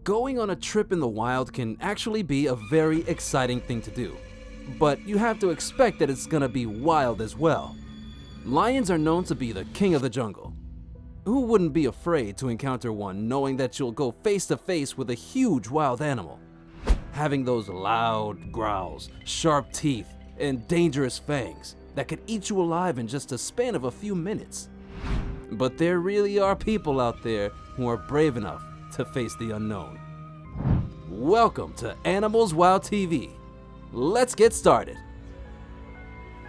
Going on a trip in the wild can actually be a very exciting thing to do, but you have to expect that it's gonna be wild as well. Lions are known to be the king of the jungle. Who wouldn't be afraid to encounter one knowing that you'll go face to face with a huge wild animal? Having those loud growls, sharp teeth, and dangerous fangs that could eat you alive in just a span of a few minutes. But there really are people out there who are brave enough to face the unknown. Welcome to Animals Wild TV. Let's get started.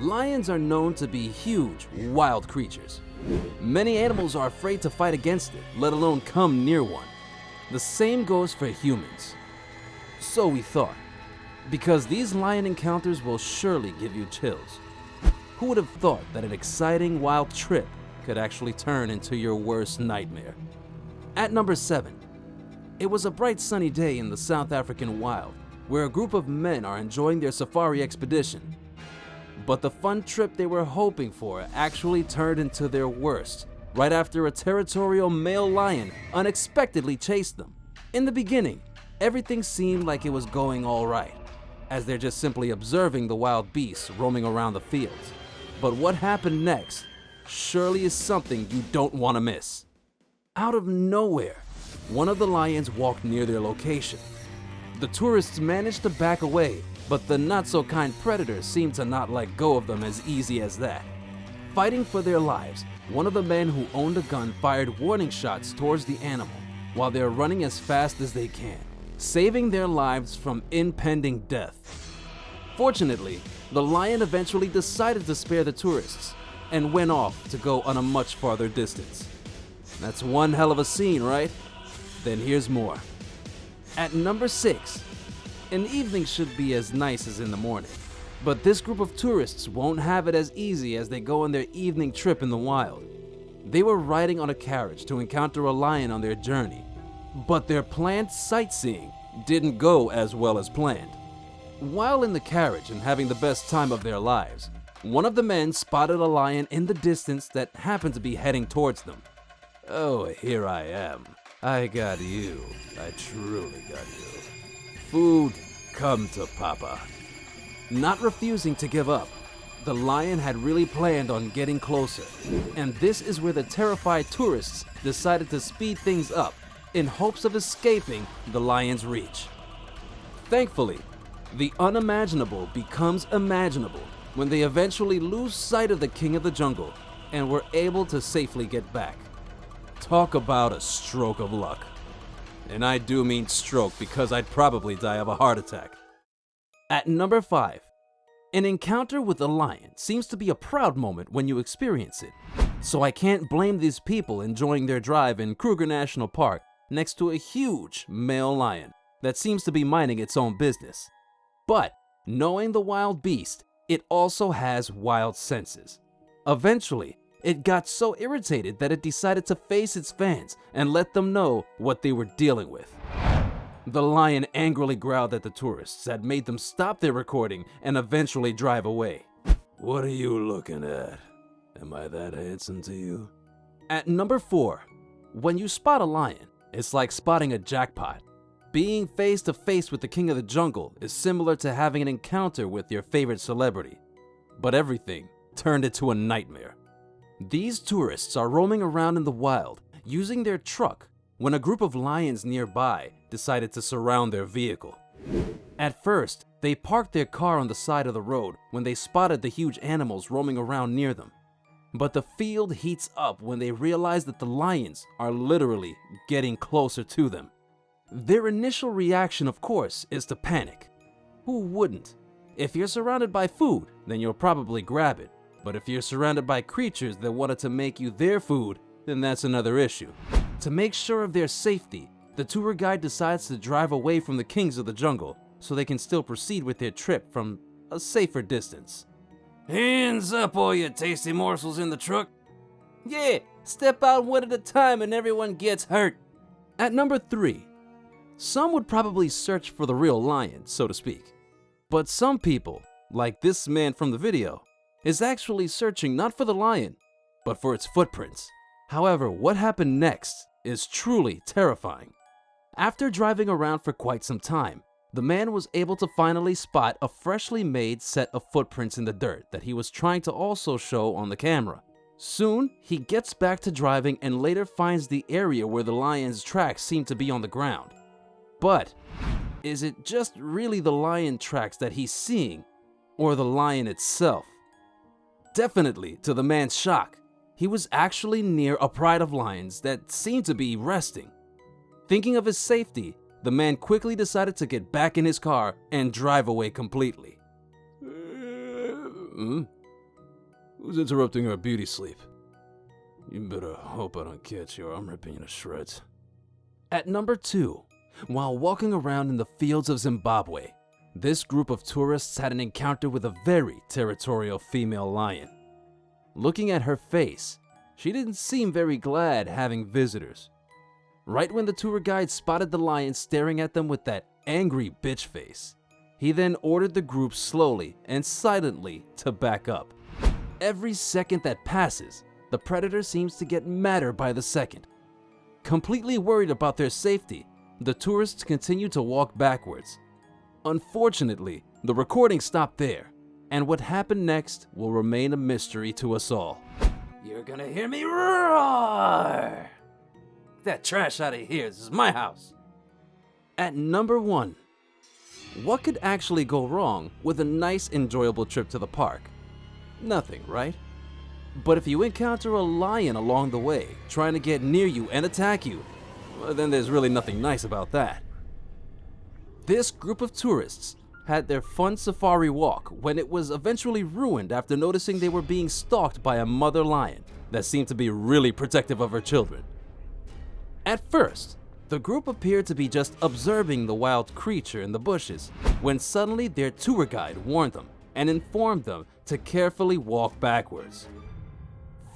Lions are known to be huge, wild creatures. Many animals are afraid to fight against it, let alone come near one. The same goes for humans. So we thought, because these lion encounters will surely give you chills. Who would have thought that an exciting wild trip could actually turn into your worst nightmare? At number 7, it was a bright sunny day in the South African wild, where a group of men are enjoying their safari expedition. But the fun trip they were hoping for actually turned into their worst, right after a territorial male lion unexpectedly chased them. In the beginning, everything seemed like it was going all right, as they're just simply observing the wild beasts roaming around the fields. But what happened next surely is something you don't want to miss. Out of nowhere, one of the lions walked near their location. The tourists managed to back away, but the not-so-kind predators seemed to not let go of them as easy as that. Fighting for their lives, one of the men who owned a gun fired warning shots towards the animal while they're running as fast as they can, saving their lives from impending death. Fortunately, the lion eventually decided to spare the tourists and went off to go on a much farther distance. That's one hell of a scene, right? Then here's more. At number 6, an evening should be as nice as in the morning, but this group of tourists won't have it as easy as they go on their evening trip in the wild. They were riding on a carriage to encounter a lion on their journey, but their planned sightseeing didn't go as well as planned. While in the carriage and having the best time of their lives, one of the men spotted a lion in the distance that happened to be heading towards them. Oh, here I am. I got you. I truly got you. Food, come to Papa. Not refusing to give up, the lion had really planned on getting closer, and this is where the terrified tourists decided to speed things up in hopes of escaping the lion's reach. Thankfully, the unimaginable becomes imaginable when they eventually lose sight of the king of the jungle and were able to safely get back. Talk about a stroke of luck. And I do mean stroke because I'd probably die of a heart attack. At number 5, an encounter with a lion seems to be a proud moment when you experience it. So I can't blame these people enjoying their drive in Kruger National Park next to a huge male lion that seems to be minding its own business. But knowing the wild beast, it also has wild senses. Eventually, it got so irritated that it decided to face its fans and let them know what they were dealing with. The lion angrily growled at the tourists that made them stop their recording and eventually drive away. What are you looking at? Am I that handsome to you? At number 4, when you spot a lion, it's like spotting a jackpot. Being face to face with the king of the jungle is similar to having an encounter with your favorite celebrity. But everything turned into a nightmare. These tourists are roaming around in the wild using their truck when a group of lions nearby decided to surround their vehicle. At first, they parked their car on the side of the road when they spotted the huge animals roaming around near them. But the field heats up when they realize that the lions are literally getting closer to them. Their initial reaction, of course, is to panic. Who wouldn't? If you're surrounded by food, then you'll probably grab it. But if you're surrounded by creatures that wanted to make you their food, then that's another issue. To make sure of their safety, the tour guide decides to drive away from the kings of the jungle so they can still proceed with their trip from a safer distance. Hands up, all you tasty morsels in the truck. Yeah, step out one at a time and everyone gets hurt. At number 3, some would probably search for the real lion, so to speak. But some people, like this man from the video, is actually searching not for the lion, but for its footprints. However, what happened next is truly terrifying. After driving around for quite some time, the man was able to finally spot a freshly made set of footprints in the dirt that he was trying to also show on the camera. Soon, he gets back to driving and later finds the area where the lion's tracks seem to be on the ground. But is it just really the lion tracks that he's seeing, or the lion itself? Definitely, to the man's shock, he was actually near a pride of lions that seemed to be resting. Thinking of his safety, the man quickly decided to get back in his car and drive away completely. Who's interrupting our beauty sleep? You better hope I don't catch you or I'm ripping you to shreds. At number 2, while walking around in the fields of Zimbabwe, this group of tourists had an encounter with a very territorial female lion. Looking at her face, she didn't seem very glad having visitors. Right when the tour guide spotted the lion staring at them with that angry bitch face, he then ordered the group slowly and silently to back up. Every second that passes, the predator seems to get madder by the second. Completely worried about their safety, the tourists continue to walk backwards. Unfortunately, the recording stopped there, and what happened next will remain a mystery to us all. You're gonna hear me roar! Get that trash out of here, this is my house. At number 1, what could actually go wrong with a nice, enjoyable trip to the park? Nothing, right? But if you encounter a lion along the way, trying to get near you and attack you, well, then there's really nothing nice about that. This group of tourists had their fun safari walk when it was eventually ruined after noticing they were being stalked by a mother lion that seemed to be really protective of her children. At first, the group appeared to be just observing the wild creature in the bushes, when suddenly their tour guide warned them and informed them to carefully walk backwards.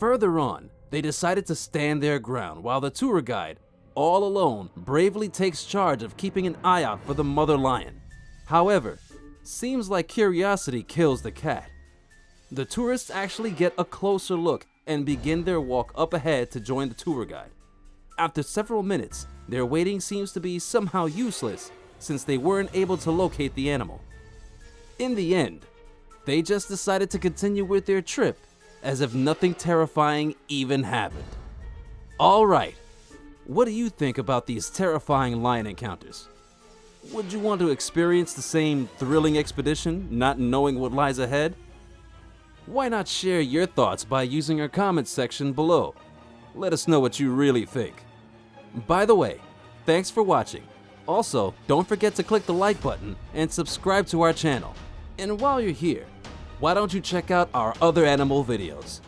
Further on, they decided to stand their ground while the tour guide, all alone, bravely takes charge of keeping an eye out for the mother lion. However, seems like curiosity kills the cat. The tourists actually get a closer look and begin their walk up ahead to join the tour guide. After several minutes, their waiting seems to be somehow useless since they weren't able to locate the animal. In the end, they just decided to continue with their trip as if nothing terrifying even happened. Alright, what do you think about these terrifying lion encounters? Would you want to experience the same thrilling expedition, not knowing what lies ahead? Why not share your thoughts by using our comments section below? Let us know what you really think. By the way, thanks for watching. Also, don't forget to click the like button and subscribe to our channel. And while you're here, why don't you check out our other animal videos?